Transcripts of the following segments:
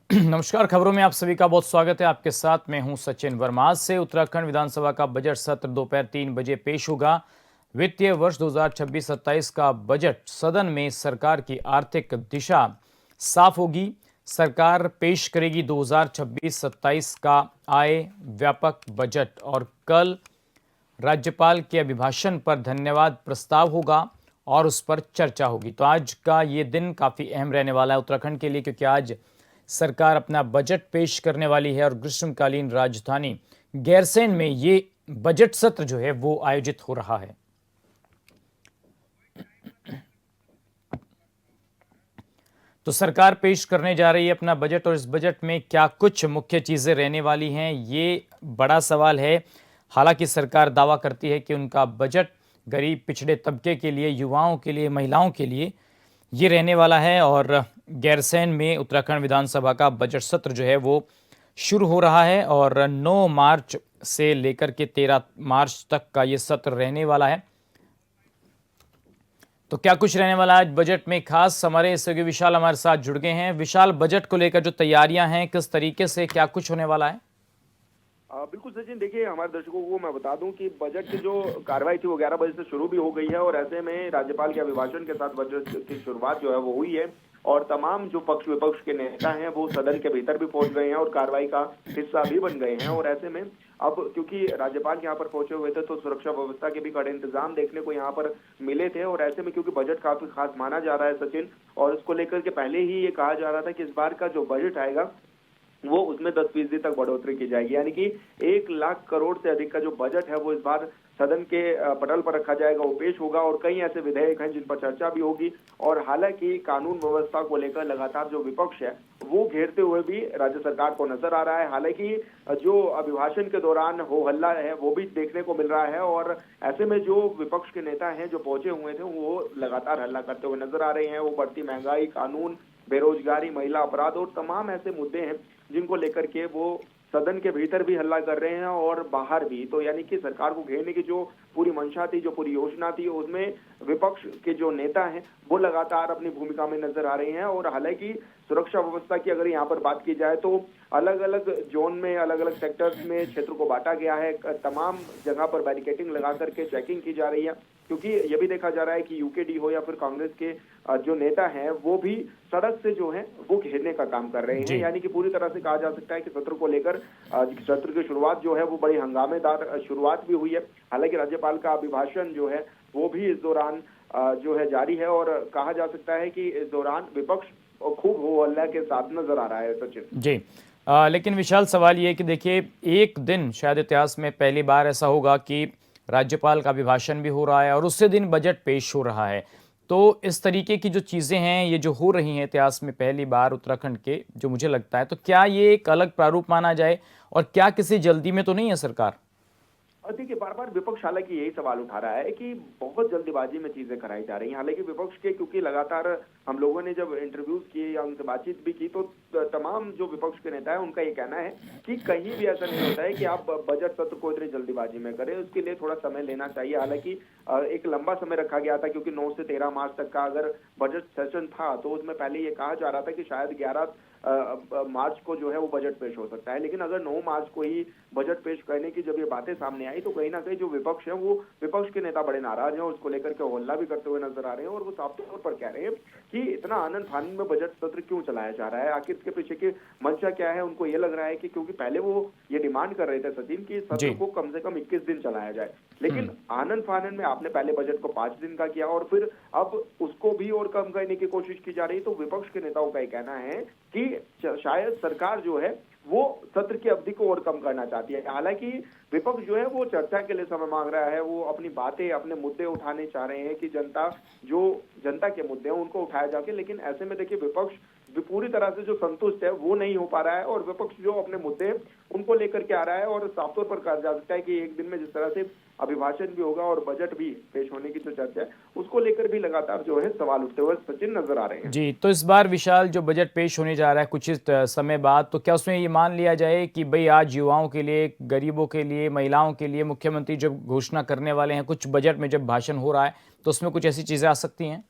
नमस्कार, खबरों में आप सभी का बहुत स्वागत है। आपके साथ मैं हूं सचिन वर्मा। आज से उत्तराखंड विधानसभा का बजट सत्र दोपहर 3 बजे पेश होगा। वित्तीय वर्ष 2026-27 का बजट सदन में सरकार की आर्थिक दिशा साफ होगी। सरकार पेश करेगी 2026-27 का आय व्यापक बजट और कल राज्यपाल के अभिभाषण पर धन्यवाद प्रस्ताव होगा और उस पर चर्चा होगी। तो आज का ये दिन काफ़ी अहम रहने वाला है उत्तराखंड के लिए, क्योंकि आज सरकार अपना बजट पेश करने वाली है और ग्रीष्मकालीन राजधानी गैरसैंण में ये बजट सत्र जो है वो आयोजित हो रहा है। तो सरकार पेश करने जा रही है अपना बजट, और इस बजट में क्या कुछ मुख्य चीजें रहने वाली हैं, ये बड़ा सवाल है। हालांकि सरकार दावा करती है कि उनका बजट गरीब पिछड़े तबके के लिए, युवाओं के लिए, महिलाओं के लिए ये रहने वाला है। और गैरसैंण में उत्तराखंड विधानसभा का बजट सत्र जो है वो शुरू हो रहा है और 9 मार्च से लेकर के 13 मार्च तक का ये सत्र रहने वाला है। तो क्या कुछ रहने वाला है आज बजट में खास, हमारे सहयोगी विशाल हमारे साथ जुड़ गए हैं। विशाल, बजट को लेकर जो तैयारियां हैं, किस तरीके से क्या कुछ होने वाला है? बिल्कुल सचिन, देखिए हमारे दर्शकों को मैं बता दूं कि बजट की जो कार्रवाई थी वो 11 बजे से शुरू भी हो गई है और ऐसे में राज्यपाल के अभिभाषण के साथ बजट की शुरुआत जो है वो हुई है और तमाम जो पक्ष विपक्ष के नेता हैं वो सदन के भीतर भी पहुंच गए हैं और कार्रवाई का हिस्सा भी बन गए हैं। और ऐसे में अब क्योंकि राज्यपाल यहाँ पर पहुंचे हुए थे तो सुरक्षा व्यवस्था के भी कड़े इंतजाम देखने को यहाँ पर मिले थे। और ऐसे में क्योंकि बजट काफी खास माना जा रहा है सचिन, और इसको लेकर के पहले ही ये कहा जा रहा था कि इस बार का जो बजट आएगा वो उसमें 10% तक बढ़ोतरी की जाएगी, यानी कि 1 लाख करोड़ से अधिक का जो बजट है वो इस बार सदन के पटल पर रखा जाएगा, वो पेश होगा। और कई ऐसे विधेयक हैं जिन पर चर्चा भी होगी। और हालांकि कानून व्यवस्था को लेकर लगातार जो विपक्ष है वो घेरते हुए भी राज्य सरकार को नजर आ रहा है। हालांकि जो अभिभाषण के दौरान हो हल्ला है वो भी देखने को मिल रहा है और ऐसे में जो विपक्ष के नेता हैं जो पहुंचे हुए थे वो लगातार हल्ला करते हुए नजर आ रहे हैं। वो बढ़ती महंगाई, कानून, बेरोजगारी, महिला अपराध और तमाम ऐसे मुद्दे हैं जिनको लेकर के वो सदन के भीतर भी हल्ला कर रहे हैं और बाहर भी। तो यानी कि सरकार को घेरने की जो पूरी मंशा थी, जो पूरी योजना थी, उसमें विपक्ष के जो नेता हैं वो लगातार अपनी भूमिका में नजर आ रहे हैं। और हालांकि सुरक्षा व्यवस्था की अगर यहाँ पर बात की जाए तो अलग अलग जोन में, अलग अलग सेक्टर्स में क्षेत्र को बांटा गया है। तमाम जगह पर बैरिकेडिंग लगा करके चेकिंग की जा रही है, क्योंकि ये भी देखा जा रहा है कि यूकेडी हो या फिर कांग्रेस के जो नेता हैं वो भी सड़क से जो है वो घेरने का काम कर रहे हैं। यानी कि पूरी तरह से कहा जा सकता है कि सत्र को लेकर सत्र की शुरुआत जो है वो बड़ी हंगामेदार शुरुआत भी हुई है। हालांकि राज्यपाल का अभिभाषण जो है वो भी इस दौरान जो है जारी है और कहा जा सकता है कि इस दौरान विपक्ष खूब हो हल्ला के साथ नजर आ रहा है सचिन जी। लेकिन विशाल, सवाल ये है कि देखिए, एक दिन शायद इतिहास में पहली बार ऐसा होगा कि राज्यपाल का अभिभाषण भी हो रहा है और उसी दिन बजट पेश हो रहा है। तो इस तरीके की जो चीज़ें हैं, ये जो हो रही हैं इतिहास में पहली बार उत्तराखंड के, जो मुझे लगता है, तो क्या ये एक अलग प्रारूप माना जाए और क्या किसी जल्दी में तो नहीं है सरकार? और देखिए बार बार विपक्ष हालांकि यही सवाल उठा रहा है कि बहुत जल्दीबाजी में चीजें कराई जा रही हैं। हालांकि विपक्ष के क्योंकि लगातार हम लोगों ने जब इंटरव्यूज किए या उनसे बातचीत भी की तो तमाम जो विपक्ष के नेता है उनका ये कहना है कि कहीं भी ऐसा नहीं होता है कि आप बजट सत्र को इतनी जल्दीबाजी में करें, उसके लिए थोड़ा समय लेना चाहिए। हालांकि एक लंबा समय रखा गया था क्योंकि 9 से 13 मार्च तक का अगर बजट सेशन था तो उसमें पहले ये कहा जा रहा था कि शायद 11 मार्च को जो है वो बजट पेश हो सकता है। लेकिन अगर 9 मार्च को ही बजट पेश करने की जब ये बातें सामने आई तो कहीं ना कहीं जो विपक्ष है वो विपक्ष के नेता बड़े नाराज हैं, उसको लेकर के हल्ला भी करते हुए नजर आ रहे हैं। और वो साफ तौर पर कह रहे हैं कि इतना आनंद फानंद में बजट सत्र क्यों चलाया जा रहा है, आखिर इसके पीछे की मंशा क्या है। उनको ये लग रहा है कि क्योंकि पहले वो ये डिमांड कर रहे थे सचिन की सत्र को कम से कम 21 दिन चलाया जाए, लेकिन आनंद फानंद में आपने पहले बजट को 5 दिन का किया और फिर अब उसको भी और कम करने की कोशिश की जा रही है। तो विपक्ष के नेताओं का ये कहना है कि शायद सरकार जो है वो सत्र की अवधि को और कम करना चाहती है। हालांकि विपक्ष जो है वो चर्चा के लिए समय मांग रहा है, वो अपनी बातें, अपने मुद्दे उठाने चाह रहे हैं कि जनता के मुद्दे हैं उनको उठाया जाके। लेकिन ऐसे में देखिए विपक्ष पूरी तरह से जो संतुष्ट है वो नहीं हो पा रहा है और विपक्ष जो अपने मुद्दे उनको लेकर के आ रहा है। और साफ तौर पर कहा जा सकता है कि एक दिन में जिस तरह से अभिभाषण भी होगा और बजट भी पेश होने की जो चर्चा है उसको लेकर भी लगातार जो है सवाल उठते हुए सचिन नजर आ रहे हैं। जी, तो इस बार विशाल जो बजट पेश होने जा रहा है कुछ इस समय बाद, तो क्या उसमें ये मान लिया जाए कि भाई आज युवाओं के लिए, गरीबों के लिए, महिलाओं के लिए मुख्यमंत्री जब घोषणा करने वाले हैं, कुछ बजट में जब भाषण हो रहा है, तो उसमें कुछ ऐसी चीजें आ सकती हैं?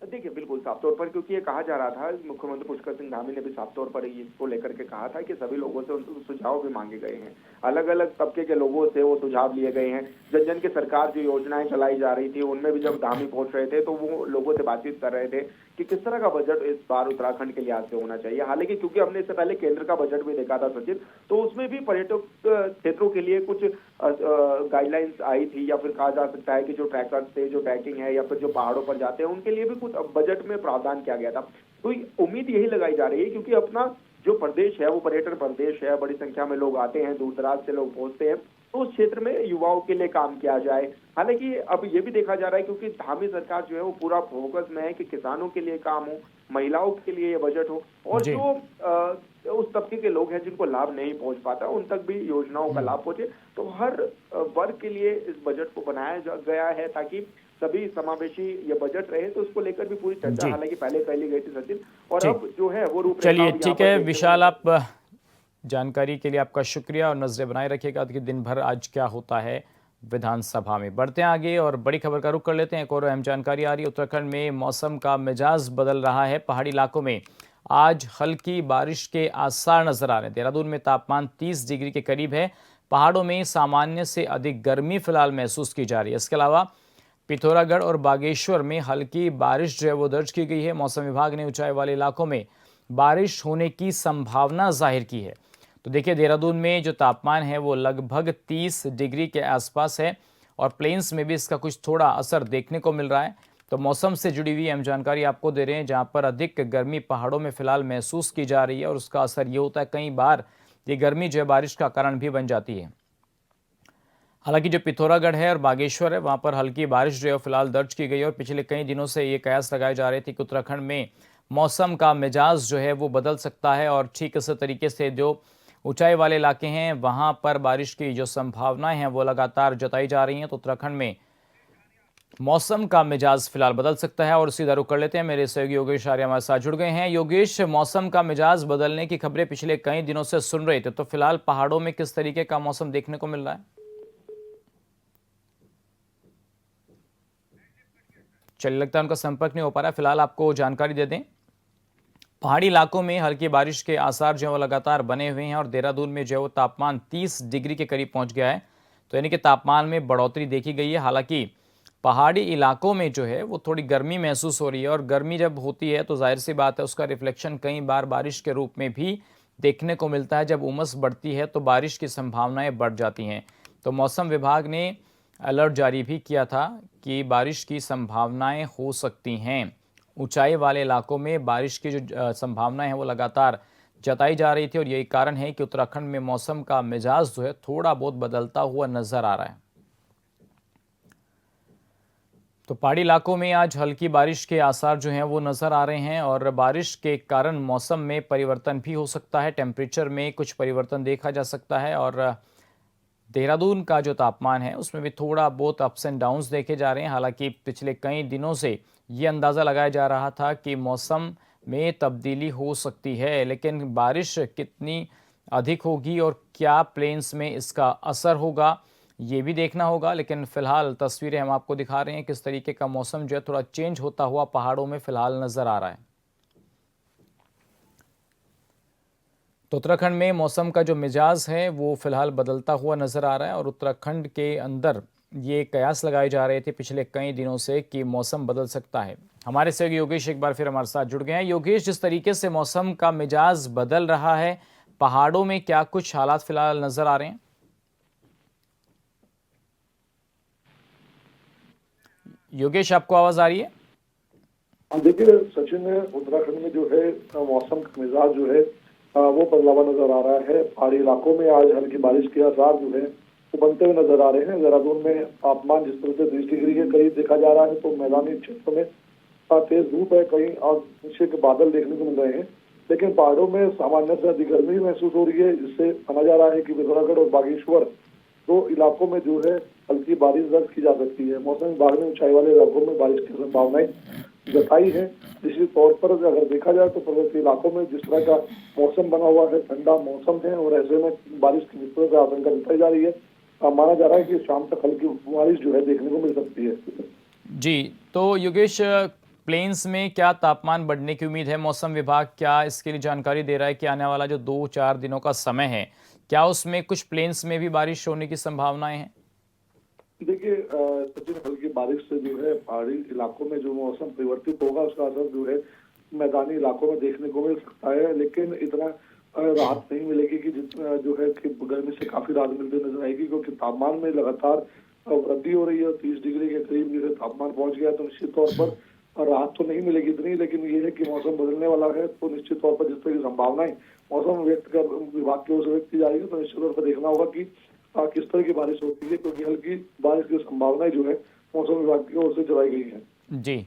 देखिए बिल्कुल साफ तौर पर, क्योंकि ये कहा जा रहा था, मुख्यमंत्री पुष्कर सिंह धामी ने भी साफ तौर पर इसको लेकर के कहा था कि सभी लोगों से उनसे सुझाव भी मांगे गए हैं, अलग अलग तबके के लोगों से वो सुझाव लिए गए हैं। जन जन की सरकार जो योजनाएं चलाई जा रही थी उनमें भी जब धामी पहुंच रहे थे तो वो लोगों से बातचीत कर रहे थे कि किस तरह का बजट इस बार उत्तराखंड के लिहाज से होना चाहिए। हालांकि क्योंकि हमने इससे पहले केंद्र का बजट भी देखा था सचिन, तो उसमें भी पर्यटक क्षेत्रों के लिए कुछ गाइडलाइंस आई थी, या फिर कहा जा सकता है कि जो ट्रैकर्स थे, जो ट्रैकिंग है, या फिर जो पहाड़ों पर जाते हैं उनके लिए भी कुछ बजट में प्रावधान किया गया था। तो उम्मीद यही लगाई जा रही है, क्योंकि अपना जो प्रदेश है वो पर्यटन प्रदेश है, बड़ी संख्या में लोग आते हैं, दूर दराज से लोग पहुंचते हैं, तो उस क्षेत्र में युवाओं के लिए काम किया जाए। हालांकि अब ये भी देखा जा रहा है, क्योंकि धामी सरकार जो है वो पूरा फोकस में है कि किसानों के लिए काम हो, महिलाओं के लिए ये बजट हो, और जी। जो उस तबके के लोग हैं जिनको लाभ नहीं पहुंच पाता उन तक भी योजनाओं का लाभ पहुंचे। तो हर वर्ग के लिए इस बजट को बनाया गया है ताकि सभी समावेशी ये बजट रहे। तो उसको लेकर भी पूरी चर्चा जी। हालांकि पहले कर ली गई थी सचिन, और ठीक। अब जो है वो रूपरेखा चलिए अब यहाँ ठीक पर है देखने को विशाल, मिल आप जानकारी के लिए आपका शुक्रिया और नजरें बनाए रखिएगा कि दिन भर आज क्या होता है विधानसभा में। बढ़ते हैं आगे और बड़ी खबर का रुख कर लेते हैं। एक और अहम जानकारी आ रही है, उत्तराखंड में मौसम का मिजाज बदल रहा है। पहाड़ी इलाकों में आज हल्की बारिश के आसार नजर आ रहे हैं। देहरादून में तापमान 30 डिग्री के करीब है। पहाड़ों में सामान्य से अधिक गर्मी फिलहाल महसूस की जा रही है। इसके अलावा पिथौरागढ़ और बागेश्वर में हल्की बारिश जो है वो दर्ज की गई है। मौसम विभाग ने ऊंचाई वाले इलाकों में बारिश होने की संभावना जाहिर की है। तो देखिए, देहरादून में जो तापमान है वो लगभग 30 डिग्री के आसपास है और प्लेन्स में भी इसका कुछ थोड़ा असर देखने को मिल रहा है। तो मौसम से जुड़ी हुई अहम जानकारी आपको दे रहे हैं, जहां पर अधिक गर्मी पहाड़ों में फिलहाल महसूस की जा रही है और उसका असर ये होता है, कई बार ये गर्मी जो है बारिश का कारण भी बन जाती है। हालांकि जो पिथौरागढ़ है और बागेश्वर है वहां पर हल्की बारिश जो है फिलहाल दर्ज की गई है और पिछले कई दिनों से ये कयास लगाए जा रहे थे कि उत्तराखंड में मौसम का मिजाज जो है वो बदल सकता है और ठीक इसी तरीके से जो ऊंचाई वाले इलाके हैं वहां पर बारिश की जो संभावनाएं हैं वो लगातार जताई जा रही हैं। तो उत्तराखंड में मौसम का मिजाज फिलहाल बदल सकता है और सीधा रुख कर लेते हैं। मेरे सहयोगी योगेश आर्य हमारे साथ जुड़ गए हैं। योगेश, मौसम का मिजाज बदलने की खबरें पिछले कई दिनों से सुन रहे थे, तो फिलहाल पहाड़ों में किस तरीके का मौसम देखने को मिल रहा है? चलिए, लगता है उनका संपर्क नहीं हो पा रहा है। फिलहाल आपको जानकारी दे दें, पहाड़ी इलाकों में हल्की बारिश के आसार जो है वो लगातार बने हुए हैं और देहरादून में जो है वो तापमान 30 डिग्री के करीब पहुंच गया है। तो यानी कि तापमान में बढ़ोतरी देखी गई है। हालांकि पहाड़ी इलाकों में जो है वो थोड़ी गर्मी महसूस हो रही है और गर्मी जब होती है तो जाहिर सी बात है उसका रिफ्लेक्शन कई बार बारिश के रूप में भी देखने को मिलता है। जब उमस बढ़ती है तो बारिश की संभावनाएं बढ़ जाती हैं। तो मौसम विभाग ने अलर्ट जारी भी किया था कि बारिश की संभावनाएं हो सकती हैं। ऊंचाई वाले इलाकों में बारिश की जो संभावनाएं हैं वो लगातार जताई जा रही थी और यही कारण है कि उत्तराखंड में मौसम का मिजाज जो है थोड़ा बहुत बदलता हुआ नजर आ रहा है। तो पहाड़ी इलाकों में आज हल्की बारिश के आसार जो हैं वो नजर आ रहे हैं और बारिश के कारण मौसम में परिवर्तन भी हो सकता है। टेम्परेचर में कुछ परिवर्तन देखा जा सकता है और देहरादून का जो तापमान है उसमें भी थोड़ा बहुत अप्स एंड डाउन्स देखे जा रहे हैं। हालांकि पिछले कई दिनों से ये अंदाज़ा लगाया जा रहा था कि मौसम में तब्दीली हो सकती है, लेकिन बारिश कितनी अधिक होगी और क्या प्लेन्स में इसका असर होगा ये भी देखना होगा। लेकिन फिलहाल तस्वीरें हम आपको दिखा रहे हैं किस तरीके का मौसम जो है थोड़ा चेंज होता हुआ पहाड़ों में फिलहाल नजर आ रहा है। तो उत्तराखंड में मौसम का जो मिजाज है वो फिलहाल बदलता हुआ नजर आ रहा है और उत्तराखंड के अंदर ये कयास लगाए जा रहे थे पिछले कई दिनों से कि मौसम बदल सकता है। हमारे सहयोगी योगेश एक बार फिर हमारे साथ जुड़ गए हैं। योगेश, जिस तरीके से मौसम का मिजाज बदल रहा है पहाड़ों में, क्या कुछ हालात फिलहाल नजर आ रहे हैं? योगेश, आपको आवाज आ रही है? देखिए सचिन, उत्तराखंड में जो है मौसम का मिजाज जो है वो बदलावा नजर आ रहा है। पहाड़ी इलाकों में आज हल्की बारिश के आसार जो है वो बनते हुए नजर आ रहे हैं। देहरादून में तापमान जिस तरह से 20 डिग्री के करीब देखा जा रहा है, तो मैदानी क्षेत्रों में तेज धूप है, कहीं नीचे के बादल देखने को मिल रहे हैं। लेकिन पहाड़ों में सामान्य से अधिक गर्मी महसूस हो रही है, जिससे माना जा रहा है कि पिथौरागढ़ और बागेश्वर दो इलाकों में जो है हल्की बारिश दर्ज की जा सकती है। मौसम विभाग ने ऊंचाई वाले इलाकों में बारिश की संभावनाएं जताई है। इसी तौर पर अगर देखा जाए तो पर्वतीय इलाकों में जिस तरह का मौसम बना हुआ है, ठंडा मौसम है और ऐसे में बारिश की जिस तरह से आशंका जताई जा रही है, माना जा रहा है कि शाम तक हल्की बारिश जो है देखने को मिल सकती है। जी, तो योगेश, प्लेन्स में क्या तापमान बढ़ने की उम्मीद है? मौसम विभाग क्या इसके लिए जानकारी दे रहा है कि आने वाला जो 2-4 दिनों का समय है, क्या उसमें कुछ प्लेन्स में भी बारिश होने की संभावनाएं हैं? देखिए सचिन, हल्की बारिश से जो है पहाड़ी इलाकों में जो मौसम परिवर्तित होगा उसका असर जो है मैदानी इलाकों में देखने को मिल सकता है, लेकिन इतना राहत नहीं मिलेगी कि जितना जो है कि गर्मी से काफी राहत मिलती नजर आएगी, क्योंकि तापमान में लगातार वृद्धि हो रही है। 30 डिग्री के करीब जो है तापमान पहुंच गया, तो निश्चित तौर पर राहत तो नहीं मिलेगी इतनी, लेकिन ये है कि मौसम बदलने वाला है, तो निश्चित तौर पर जिस तरह की संभावनाएं मौसम विभाग की ओर से व्यक्त की जा रही है, तो निश्चित तौर पर देखना होगा कि किस तरह की बारिश होती है, क्योंकि हल्की बारिश की संभावनाएं जो है मौसम विभाग की ओर से जताई गई है। जी।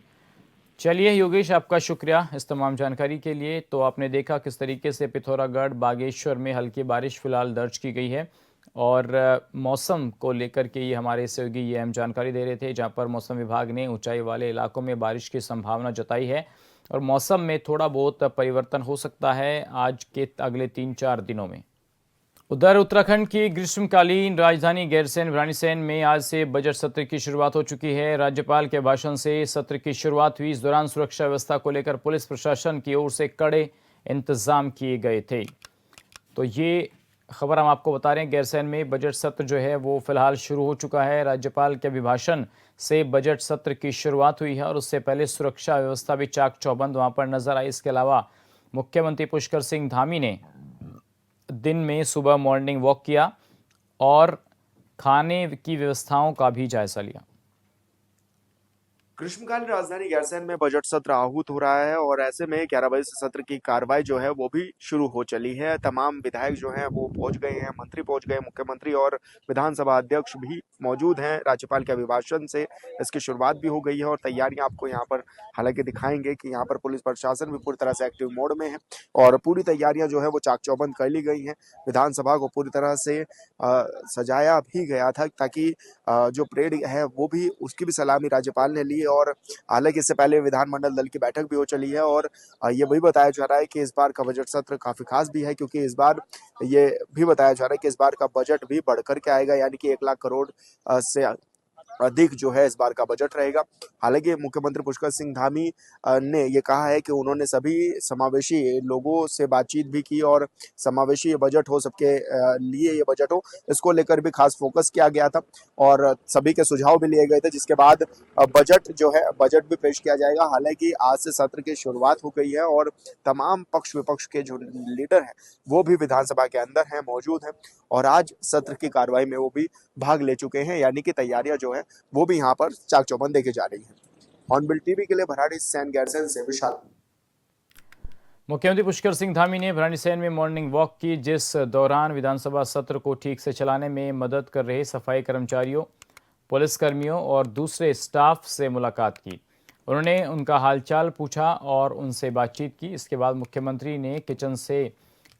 चलिए योगेश, आपका शुक्रिया इस तमाम जानकारी के लिए। तो आपने देखा किस तरीके से पिथौरागढ़, बागेश्वर में हल्की बारिश फिलहाल दर्ज की गई है और मौसम को लेकर के ये हमारे सहयोगी ये अहम जानकारी दे रहे थे, जहां पर मौसम विभाग ने ऊंचाई वाले इलाकों में बारिश की संभावना जताई है और मौसम में थोड़ा बहुत परिवर्तन हो सकता है आज के अगले 3-4 दिनों में। उधर उत्तराखंड की ग्रीष्मकालीन राजधानी गैरसैंण भराड़ीसैंण में आज से बजट सत्र की शुरुआत हो चुकी है। राज्यपाल के भाषण से सत्र की शुरुआत हुई। इस दौरान सुरक्षा व्यवस्था को लेकर पुलिस प्रशासन की ओर से कड़े इंतजाम किए गए थे। तो ये खबर हम आपको बता रहे हैं, गैरसैंण में बजट सत्र जो है वो फिलहाल शुरू हो चुका है। राज्यपाल के अभिभाषण से बजट सत्र की शुरुआत हुई है और उससे पहले सुरक्षा व्यवस्था भी चाक चौबंद वहां पर नजर आई। इसके अलावा मुख्यमंत्री पुष्कर सिंह धामी ने दिन में सुबह मॉर्निंग वॉक किया और खाने की व्यवस्थाओं का भी जायजा लिया। ग्रीष्मकालीन राजधानी गैरसैंण में बजट सत्र आहूत हो रहा है और ऐसे में 11 बजे से सत्र की कार्रवाई जो है वो भी शुरू हो चली है। तमाम विधायक जो हैं वो पहुंच गए हैं, मंत्री पहुंच गए, मुख्यमंत्री और विधानसभा अध्यक्ष भी मौजूद हैं। राज्यपाल के अभिभाषण से इसकी शुरुआत भी हो गई है और तैयारियां आपको यहाँ पर हालांकि दिखाएंगे कि यहाँ पर पुलिस प्रशासन भी पूरी तरह से एक्टिव मोड में है और पूरी तैयारियां जो है वो चाक चौबंद कर ली गई हैं। विधानसभा को पूरी तरह से सजाया भी गया था ताकि जो परेड है वो भी उसकी भी सलामी राज्यपाल ने ली और हालांकि इससे पहले विधानमंडल दल की बैठक भी हो चली है और ये भी बताया जा रहा है कि इस बार का बजट सत्र काफी खास भी है, क्योंकि इस बार ये भी बताया जा रहा है कि इस बार का बजट भी बढ़कर के आएगा, यानी कि 1 लाख करोड़ से अधिक जो है इस बार का बजट रहेगा। हालांकि मुख्यमंत्री पुष्कर सिंह धामी ने ये कहा है कि उन्होंने सभी समावेशी लोगों से बातचीत भी की और समावेशी ये बजट हो, सबके लिए ये बजट हो, इसको लेकर भी खास फोकस किया गया था और सभी के सुझाव भी लिए गए थे, जिसके बाद बजट जो है बजट भी पेश किया जाएगा। हालांकि आज से सत्र की शुरुआत हो गई है और तमाम पक्ष विपक्ष के जो लीडर हैं वो भी विधानसभा के अंदर हैं, मौजूद हैं और आज सत्र की कार्रवाई में वो भी भाग ले चुके हैं, यानी कि तैयारियां जो है वो भी यहाँ पर चाक चौबंद देखी जा रही है। हॉर्नबिल टीवी के लिए भराड़ीसैंण गैरसैंण से विशाल। मुख्यमंत्री पुष्कर सिंह धामी ने भराड़ीसैंण में मॉर्निंग वॉक की, जिस दौरान विधानसभा सत्र को ठीक से चलाने में मदद कर रहे सफाई कर्मचारियों, पुलिसकर्मियों और दूसरे स्टाफ से मुलाकात की। उन्होंने उनका हालचाल पूछा और उनसे बातचीत की। इसके बाद मुख्यमंत्री ने किचन से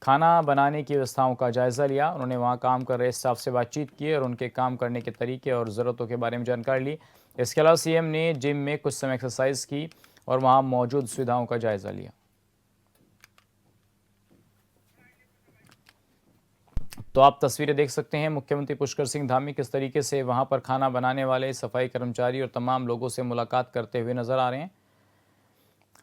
खाना बनाने की व्यवस्थाओं का जायजा लिया। उन्होंने वहां काम कर रहे स्टाफ से बातचीत की और उनके काम करने के तरीके और ज़रूरतों के बारे में जानकारी ली। इसके अलावा सीएम ने जिम में कुछ समय एक्सरसाइज की और वहां मौजूद सुविधाओं का जायजा लिया। तो आप तस्वीरें देख सकते हैं, मुख्यमंत्री पुष्कर सिंह धामी किस तरीके से वहां पर खाना बनाने वाले सफाई कर्मचारी और तमाम लोगों से मुलाकात करते हुए नजर आ रहे हैं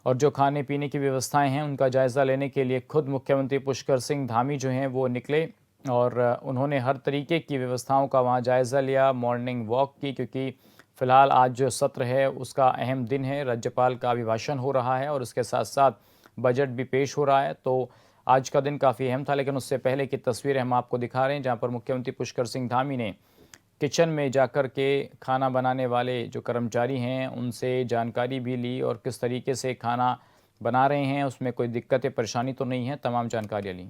और जो खाने पीने की व्यवस्थाएं हैं उनका जायजा लेने के लिए खुद मुख्यमंत्री पुष्कर सिंह धामी जो हैं वो निकले और उन्होंने हर तरीके की व्यवस्थाओं का वहां जायजा लिया, मॉर्निंग वॉक की, क्योंकि फिलहाल आज जो सत्र है उसका अहम दिन है। राज्यपाल का अभिभाषण हो रहा है और उसके साथ साथ बजट भी पेश हो रहा है, तो आज का दिन काफ़ी अहम था। लेकिन उससे पहले की तस्वीरें हम आपको दिखा रहे हैं, जहां पर मुख्यमंत्री पुष्कर सिंह धामी ने किचन में जाकर के खाना बनाने वाले जो कर्मचारी हैं उनसे जानकारी भी ली और किस तरीके से खाना बना रहे हैं, उसमें कोई दिक्कतें परेशानी तो नहीं है, तमाम जानकारियाँ ली।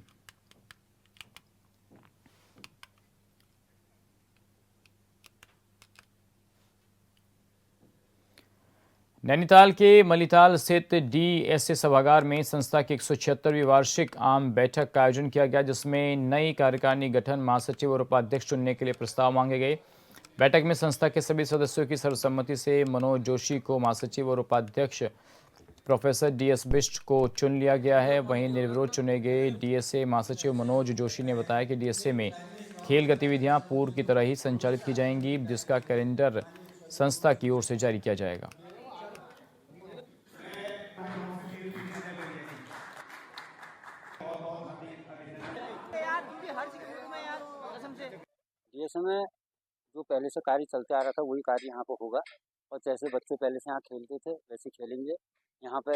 नैनीताल के मलिताल स्थित डीएसए सभागार में संस्था की 176वीं वार्षिक आम बैठक का आयोजन किया गया, जिसमें नई कार्यकारिणी गठन, महासचिव और उपाध्यक्ष चुनने के लिए प्रस्ताव मांगे गए। बैठक में संस्था के सभी सदस्यों की सर्वसम्मति से मनोज जोशी को महासचिव और उपाध्यक्ष प्रोफेसर डीएस बिष्ट को चुन लिया गया है। वहीं निर्विरोध चुने गए डीएसए महासचिव मनोज जोशी ने बताया कि डीएसए में खेल गतिविधियां पूर्व की तरह ही संचालित की जाएंगी, जिसका कैलेंडर संस्था की ओर से जारी किया जाएगा। डीएसए में जो पहले से कार्य चलते आ रहा था वही कार्य यहाँ पर होगा और जैसे बच्चे पहले से यहाँ खेलते थे वैसे खेलेंगे। यहाँ पे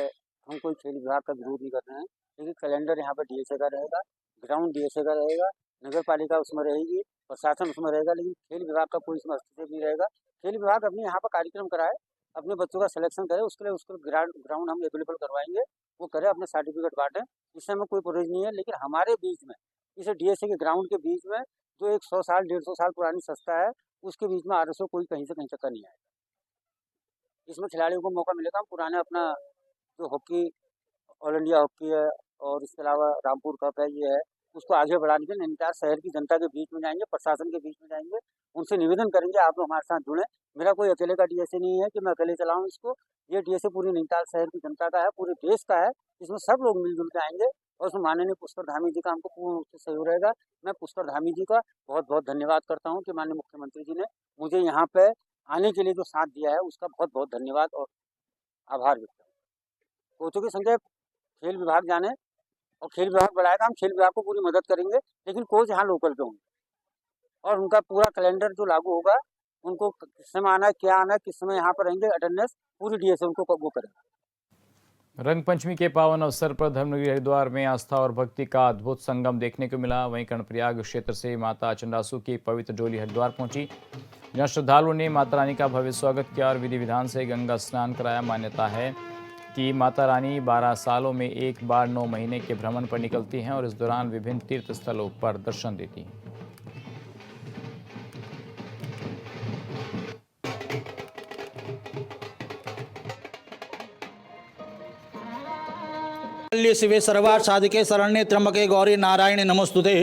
हम कोई खेल विभाग का विरोध नहीं कर रहे हैं, लेकिन कैलेंडर यहाँ पर डीएसए का रहेगा, ग्राउंड डीएसए का रहेगा, नगर पालिका उसमें रहेगी, प्रशासन उसमें रहेगा, लेकिन खेल विभाग का कोई इसमें हस्तक्षेप नहीं रहेगा। खेल विभाग अपने यहाँ पर कार्यक्रम कराए, अपने बच्चों का सिलेक्शन करे, उसके लिए उसको ग्राउंड हम अवेलेबल करवाएंगे, वो करे, अपने सर्टिफिकेट बांटे, इससे हमें कोई परहेज नहीं है। लेकिन हमारे बीच में इस डीएसए के ग्राउंड के बीच में जो एक 100 साल 150 साल पुरानी संस्था है उसके बीच में आरएसओ कोई कहीं से कहीं चक्कर नहीं आएगा। इसमें खिलाड़ियों को मौका मिलेगा। हम पुराने अपना जो हॉकी ऑल इंडिया हॉकी है और इसके अलावा रामपुर कप है, ये है, उसको आगे बढ़ाने के लिए नैनीताल शहर की जनता के बीच में जाएंगे, प्रशासन के बीच में जाएंगे, उनसे निवेदन करेंगे आप लोग हमारे साथ जुड़े। मेरा कोई अकेले का डीएसए नहीं है कि मैं अकेले चलाऊं इसको, ये डीएसए पूरी नैनीताल शहर की जनता का है, पूरे देश का है। इसमें सब लोग मिलजुल के आएंगे और उसमें माननीय पुष्कर धामी जी का हमको पूर्ण रूप से सहयोग रहेगा। मैं पुष्कर धामी जी का बहुत बहुत धन्यवाद करता हूँ कि माननीय मुख्यमंत्री जी ने मुझे यहाँ पे आने के लिए जो साथ दिया है उसका बहुत बहुत धन्यवाद और आभार व्यक्त करता हूँ। कोचों की संख्या खेल विभाग जाने और खेल विभाग बढ़ाएगा, हम खेल विभाग को पूरी मदद करेंगे, लेकिन कोच यहाँ लोकल पे होंगे और उनका पूरा कैलेंडर जो लागू होगा, उनको किस समय आना है, क्या आना है, किस समय यहाँ पर रहेंगे, अटेंडेंस पूरी डीएसए उनको वो करेगा। रंग पंचमी के पावन अवसर पर धर्मनगरी हरिद्वार में आस्था और भक्ति का अद्भुत संगम देखने को मिला। वहीं कर्णप्रयाग क्षेत्र से माता चंडासु की पवित्र डोली हरिद्वार पहुंची, जहां श्रद्धालुओं ने माता रानी का भव्य स्वागत किया और विधि विधान से गंगा स्नान कराया। मान्यता है कि माता रानी 12 सालों में एक बार 9 महीने के भ्रमण पर निकलती हैं और इस दौरान विभिन्न तीर्थ स्थलों पर दर्शन देती हैं। शिवे सर्वार्थ साधिके शरण्ये त्र्यंबके गौरी नारायणी नमोस्तुते।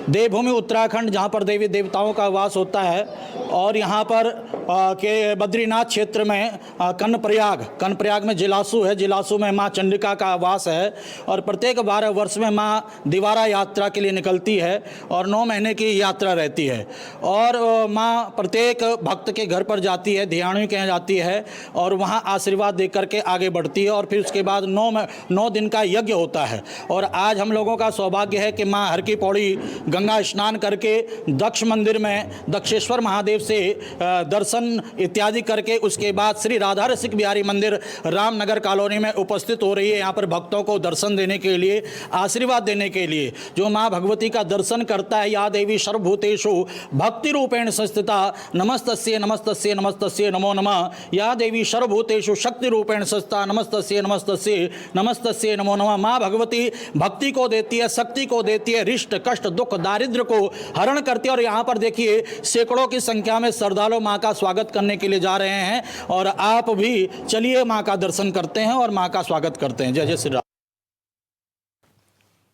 देवभूमि उत्तराखंड, जहाँ पर देवी देवताओं का वास होता है और यहाँ पर के बद्रीनाथ क्षेत्र में कर्णप्रयाग में जिलासू है, जिलासू में माँ चंडिका का वास है और प्रत्येक 12 वर्ष में माँ दिवारा यात्रा के लिए निकलती है और 9 महीने की यात्रा रहती है और माँ प्रत्येक भक्त के घर पर जाती है, ध्यानियों के यहाँ जाती है और वहाँ आशीर्वाद दे करके आगे बढ़ती है और फिर उसके बाद 9 दिन का यज्ञ होता है। और आज हम लोगों का सौभाग्य है कि माँ हर की पौड़ी गंगा स्नान करके दक्ष मंदिर में दक्षेश्वर महादेव से दर्शन इत्यादि करके उसके बाद श्री राधा रसिक बिहारी मंदिर रामनगर कॉलोनी में उपस्थित हो रही है। यहाँ पर भक्तों को दर्शन देने के लिए, आशीर्वाद देने के लिए। जो माँ भगवती का दर्शन करता है, या देवी सर्वभूतेषु भक्ति रूपेण संस्थिता नमस्तस्ये नमस्तस्ये नमस्तस्ये नमो नमः, या देवी सर्वभूतेषु शक्ति रूपेण संस्थिता नमस्तस्ये नमस्तस्ये नमस्तस्ये नमो नमः। माँ भगवती भक्ति को देती है, शक्ति को देती है, रिष्ट कष्ट दुख दारिद्र को हरण करती है। और यहाँ पर देखिए सैकड़ों की संख्या में श्रद्धालु माँ का स्वागत करने के लिए जा रहे हैं और आप भी चलिए माँ का दर्शन करते हैं और माँ का स्वागत करते हैं। जय जय श्री राम।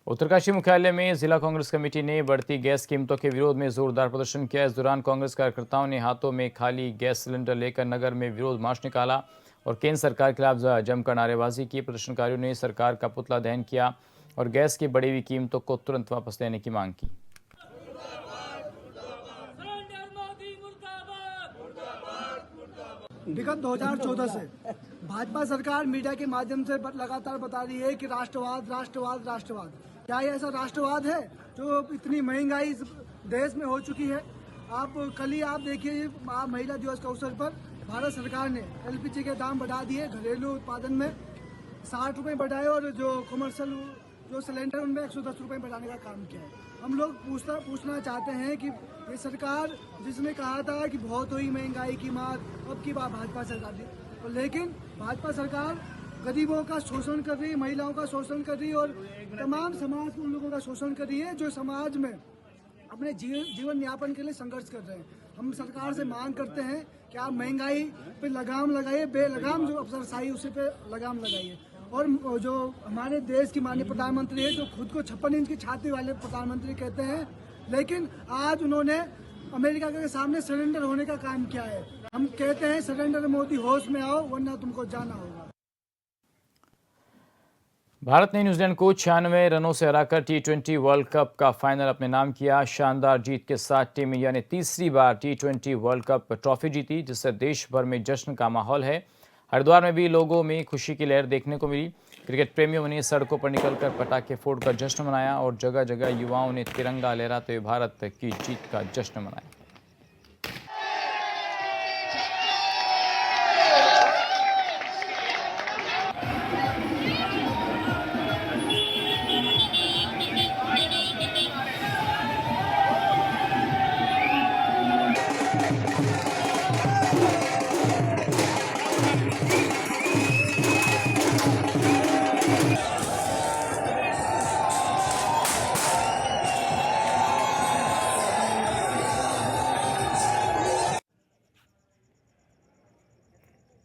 उत्तरकाशी मुख्यालय में जिला कांग्रेस कमेटी ने बढ़ती गैस कीमतों के विरोध में जोरदार प्रदर्शन किया। इस दौरान कांग्रेस कार्यकर्ताओं ने हाथों में खाली गैस सिलेंडर लेकर नगर में विरोध मार्च निकाला और केंद्र सरकार के खिलाफ जमकर नारेबाजी की। प्रदर्शनकारियों ने सरकार का पुतला दहन किया और गैस की बढ़ी हुई कीमतों को तुरंत वापस लेने की मांग की। विगत 2014 से भाजपा सरकार मीडिया के माध्यम से लगातार बता रही है कि राष्ट्रवाद राष्ट्रवाद राष्ट्रवाद। क्या ये ऐसा राष्ट्रवाद है जो इतनी महंगाई इस देश में हो चुकी है? कल ही आप देखिए महिला दिवस के अवसर पर भारत सरकार ने एलपीजी के दाम बढ़ा दिए, घरेलू उत्पादन में 60 रुपये बढ़ाए और जो कमर्शियल जो सिलेंडर उनमें 110 रुपये बढ़ाने का काम किया है। हम लोग पूछना चाहते हैं कि ये सरकार जिसने कहा था कि बहुत हुई महंगाई की मार, अब की बात भाजपा सरकार ने, तो लेकिन भाजपा सरकार गरीबों का शोषण कर रही है, महिलाओं का शोषण कर रही है और तमाम समाज के उन लोगों का शोषण कर रही है जो समाज में अपने जीवन यापन के लिए संघर्ष कर रहे हैं। हम सरकार से मांग करते हैं कि आप महंगाई पे लगाम लगाइए, बेलगाम जो अफसरशाही उसी पे लगाम लगाइए। और जो हमारे देश की माननीय प्रधानमंत्री है, जो खुद को 56 इंच की छाती वाले प्रधानमंत्री कहते हैं, लेकिन आज उन्होंने अमेरिका के सामने सरेंडर होने का काम किया है। हम कहते हैं सरेंडर मोदी, होश में आओ वरना तुमको जाना होगा। भारत ने न्यूजीलैंड को 96 रनों से हराकर T20 वर्ल्ड कप का फाइनल अपने नाम किया। शानदार जीत के साथ टीम इंडिया ने तीसरी बार T20 वर्ल्ड कप ट्रॉफी जीती, जिससे देश भर में जश्न का माहौल है। हरिद्वार में भी लोगों में खुशी की लहर देखने को मिली। क्रिकेट प्रेमियों ने सड़कों पर निकलकर पटाखे फोड़कर जश्न मनाया और जगह जगह युवाओं ने तिरंगा लहराते हुए भारत की जीत का जश्न मनाया।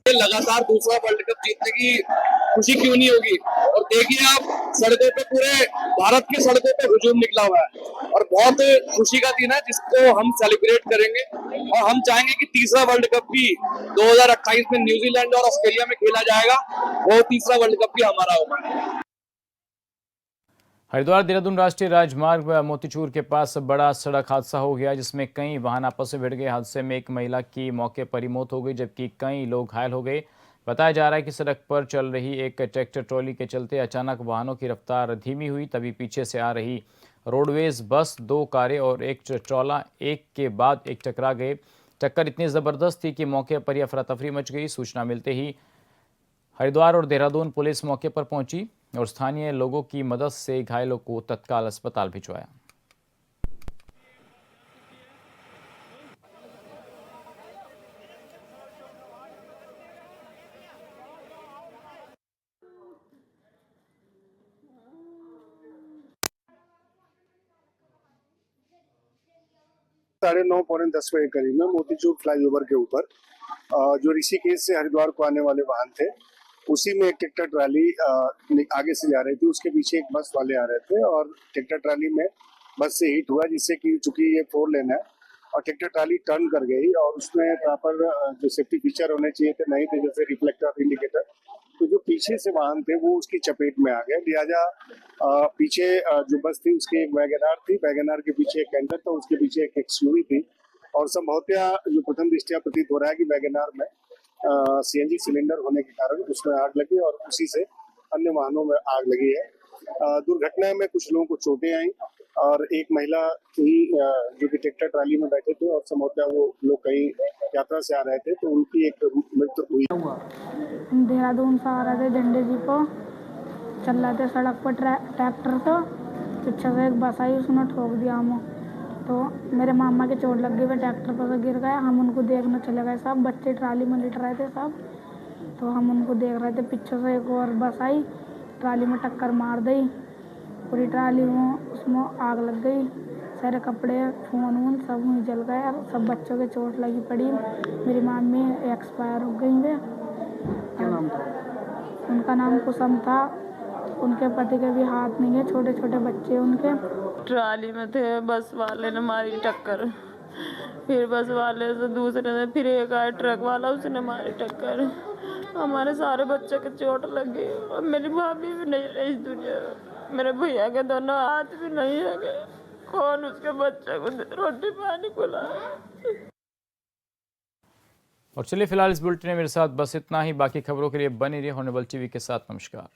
लगातार दूसरा वर्ल्ड कप जीतने की खुशी क्यों नहीं होगी। और देखिए आप सड़कों पे, पूरे भारत की सड़कों पे हुजूम निकला हुआ है और बहुत खुशी का दिन है जिसको हम सेलिब्रेट करेंगे। और हम चाहेंगे कि तीसरा वर्ल्ड कप भी 2028 में न्यूजीलैंड और ऑस्ट्रेलिया में खेला जाएगा, वो तीसरा वर्ल्ड कप भी हमारा होगा। हरिद्वार देहरादून राष्ट्रीय राजमार्ग मोतीचूर के पास बड़ा सड़क हादसा हो गया जिसमें कई वाहन आपस में भिड़ गए। हादसे में एक महिला की मौके पर ही मौत हो गई जबकि कई लोग घायल हो गए। बताया जा रहा है कि सड़क पर चल रही एक ट्रैक्टर ट्रॉली के चलते अचानक वाहनों की रफ्तार धीमी हुई, तभी पीछे से आ रही रोडवेज बस, 2 कारें और एक ट्रॉला एक के बाद एक टकरा गए। टक्कर इतनी ज़बरदस्त थी कि मौके पर ही अफरा तफरी मच गई। सूचना मिलते ही हरिद्वार और देहरादून पुलिस मौके पर पहुंची और स्थानीय लोगों की मदद से घायलों को तत्काल अस्पताल भिजवाया। साढ़े 9 पौने 10 बजे करीब में मोतीचूर फ्लाईओवर के ऊपर जो ऋषिकेश से हरिद्वार को आने वाले वाहन थे, उसी में एक ट्रैक्टर ट्राली आगे से जा रही थी। उसके पीछे एक बस वाले आ रहे थे और ट्रैक्टर ट्राली में बस से हिट हुआ, जिससे कि चूंकि ये 4 लेन है और ट्रैक्टर ट्राली टर्न कर गई और उसमें प्रॉपर जो सेफ्टी फीचर होने चाहिए थे नहीं थे, जैसे रिफ्लेक्टर, इंडिकेटर, तो जो पीछे से वाहन थे वो उसकी चपेट में आ गए। लिहाजा पीछे जो बस थी उसकी एक वैगनार थी, वैगनार के पीछे एक कैंटर था, उसके पीछे एक एक्सयूवी थी और संभवतया जो प्रथम दृष्टया प्रतीत हो रहा है कि वैगनार में सीएनजी सिलेंडर होने के कारण उसमें आग लगी और उसी से अन्य वाहनों में आग लगी है। दुर्घटना में कुछ लोगों को चोटें आई और एक महिला ही जो कि ट्रैक्टर ट्राली में बैठे थे और संभवतः वो लोग कहीं यात्रा से आ रहे थे, तो उनकी एक मृत्यु हुई। देहरादून से आ रहे थे झंडे जी को, चल रहे थे सड़क पर ट्रैक्टर से, पीछे से एक बस आई, उसने ठोक दिया हमें, तो मेरे मामा के चोट लग गई, वे ट्रैक्टर पर से गिर गए। हम उनको देखने चले गए, सब बच्चे ट्राली में लिट रहे थे सब, तो हम उनको देख रहे थे। पीछे से एक और बस आई, ट्राली में टक्कर मार दी, पूरी ट्राली में उसमें आग लग गई, सारे कपड़े, फोन वोन सब वहीं जल गए और सब बच्चों के चोट लगी पड़ी। मेरी मम्मी एक्सपायर हो गई वे। क्या नाम था उनका? नाम कुसुम था। उनके पति के भी हाथ नहीं है, छोटे छोटे बच्चे उनके। ट्राली में थे, बस वाले ने मारी टक्कर, फिर बस वाले से दूसरे ने, फिर एक आया ट्रक वाला, उसने मारी टक्कर। हमारे सारे बच्चों के चोट लग गई और मेरी भाभी भी नहीं रही इस दुनिया में, मेरे भैया के दोनों हाथ भी नहीं है, कौन उसके बच्चे को रोटी पानी खिलाए। और चलिए फिलहाल इस बुलेटिन में मेरे साथ बस इतना ही। बाकी खबरों के लिए बने रहिए हॉर्नेबल टीवी के साथ। नमस्कार।